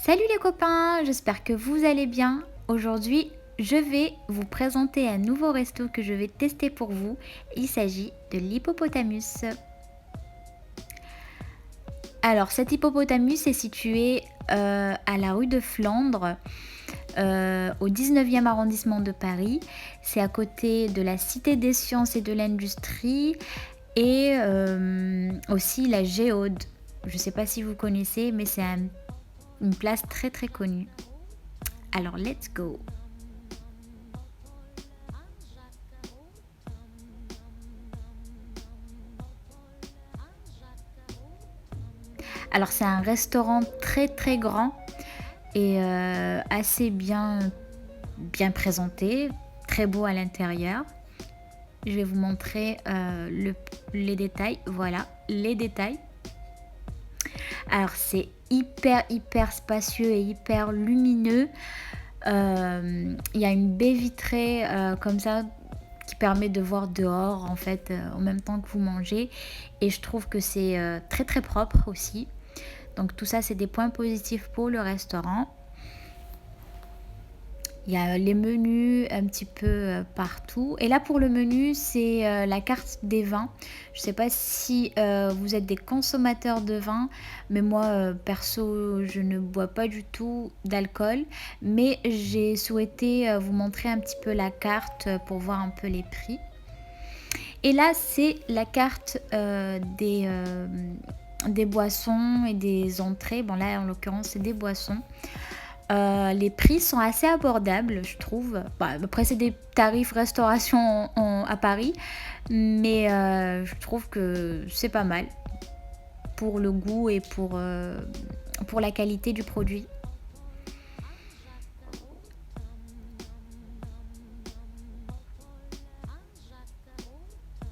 Salut les copains, j'espère que vous allez bien. Aujourd'hui, je vais vous présenter un nouveau resto que je vais tester pour vous. Il s'agit de l'hippopotamus. Alors, cet hippopotamus est situé à la rue de Flandre, au 19e arrondissement de Paris. C'est à côté de la Cité des sciences et de l'industrie et aussi la Géode. Je ne sais pas si vous connaissez, mais c'est une place très très connue. Alors, let's go! Alors, c'est un restaurant très très grand et assez bien présenté, très beau à l'intérieur. Je vais vous montrer les détails. Voilà, les détails. Alors, c'est hyper spacieux et hyper lumineux. Il y a une baie vitrée comme ça qui permet de voir dehors en fait en même temps que vous mangez, et je trouve que c'est très très propre aussi. Donc tout ça, c'est des points positifs pour le restaurant. Il y a les menus un petit peu partout. Et là, pour le menu, c'est la carte des vins. Je ne sais pas si vous êtes des consommateurs de vin, mais moi, perso, je ne bois pas du tout d'alcool. Mais j'ai souhaité vous montrer un petit peu la carte pour voir un peu les prix. Et là, c'est la carte des boissons et des entrées. Bon, là, en l'occurrence, c'est des boissons. Les prix sont assez abordables, je trouve. Après, c'est des tarifs restauration à Paris, mais je trouve que c'est pas mal pour le goût et pour la qualité du produit.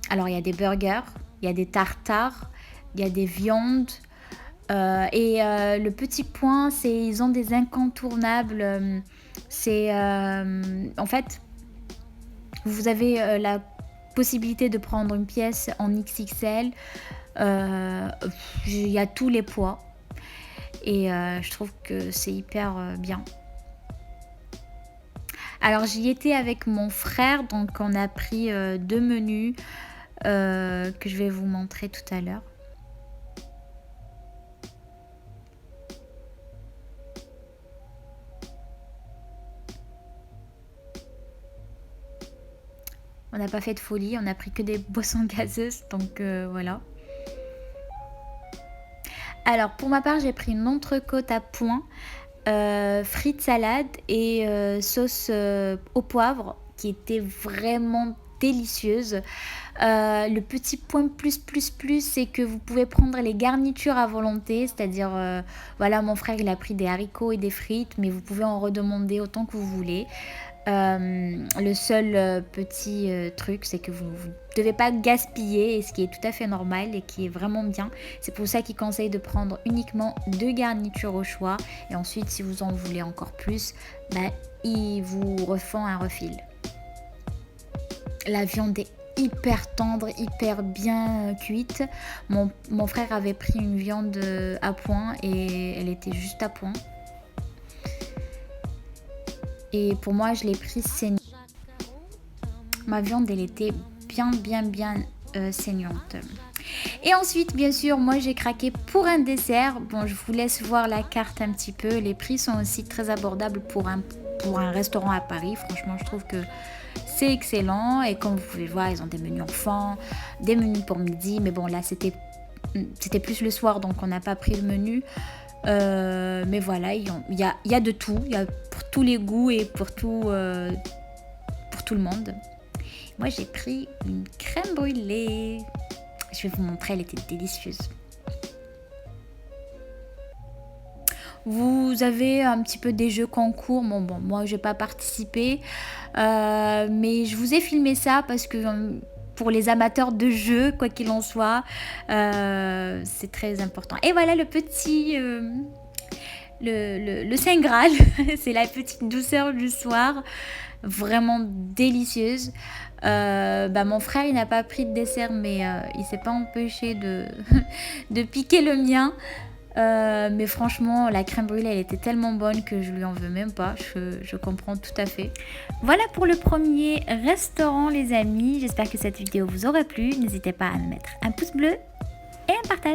Alors, il y a des burgers, il y a des tartares, il y a des viandes. Et le petit point, c'est ils ont des incontournables. C'est en fait, vous avez la possibilité de prendre une pièce en XXL. Il y a tous les poids et je trouve que c'est hyper bien. Alors j'y étais avec mon frère, donc on a pris deux menus que je vais vous montrer tout à l'heure. On n'a pas fait de folie, on a pris que des boissons gazeuses, donc voilà. Alors pour ma part, j'ai pris une entrecôte à point, frites salade et sauce au poivre qui était vraiment délicieuse. Le petit point plus, c'est que vous pouvez prendre les garnitures à volonté, c'est-à-dire, voilà, mon frère il a pris des haricots et des frites, mais vous pouvez en redemander autant que vous voulez. Le seul petit truc, c'est que vous ne devez pas gaspiller, et ce qui est tout à fait normal et qui est vraiment bien. C'est pour ça qu'il conseille de prendre uniquement deux garnitures au choix, et ensuite si vous en voulez encore plus, ils vous refont un refil. La viande est hyper tendre, hyper bien cuite. Mon frère avait pris une viande à point et elle était juste à point. Et pour moi, je l'ai prise saignante. Ma viande, elle était bien saignante. Et ensuite, bien sûr, moi j'ai craqué pour un dessert. Bon, je vous laisse voir la carte un petit peu. Les prix sont aussi très abordables pour un restaurant à Paris. Franchement, je trouve que c'est excellent. Et comme vous pouvez voir, ils ont des menus enfants, des menus pour midi. Mais bon, là, c'était plus le soir, donc on n'a pas pris le menu. Mais voilà, il y a de tout. Il y a pour tous les goûts et pour tout le monde. Moi, j'ai pris une crème brûlée. Je vais vous montrer, elle était délicieuse. Vous avez un petit peu des jeux concours. Bon, moi, je n'ai pas participé. Mais je vous ai filmé ça parce que pour les amateurs de jeux, quoi qu'il en soit, c'est très important. Et voilà le petit... le Saint Graal, c'est la petite douceur du soir, vraiment délicieuse. Mon frère, il n'a pas pris de dessert, mais il s'est pas empêché de piquer le mien. Mais franchement, la crème brûlée, elle était tellement bonne que je lui en veux même pas. Je comprends tout à fait. Voilà pour le premier restaurant, les amis. J'espère que cette vidéo vous aura plu. N'hésitez pas à me mettre un pouce bleu et un partage.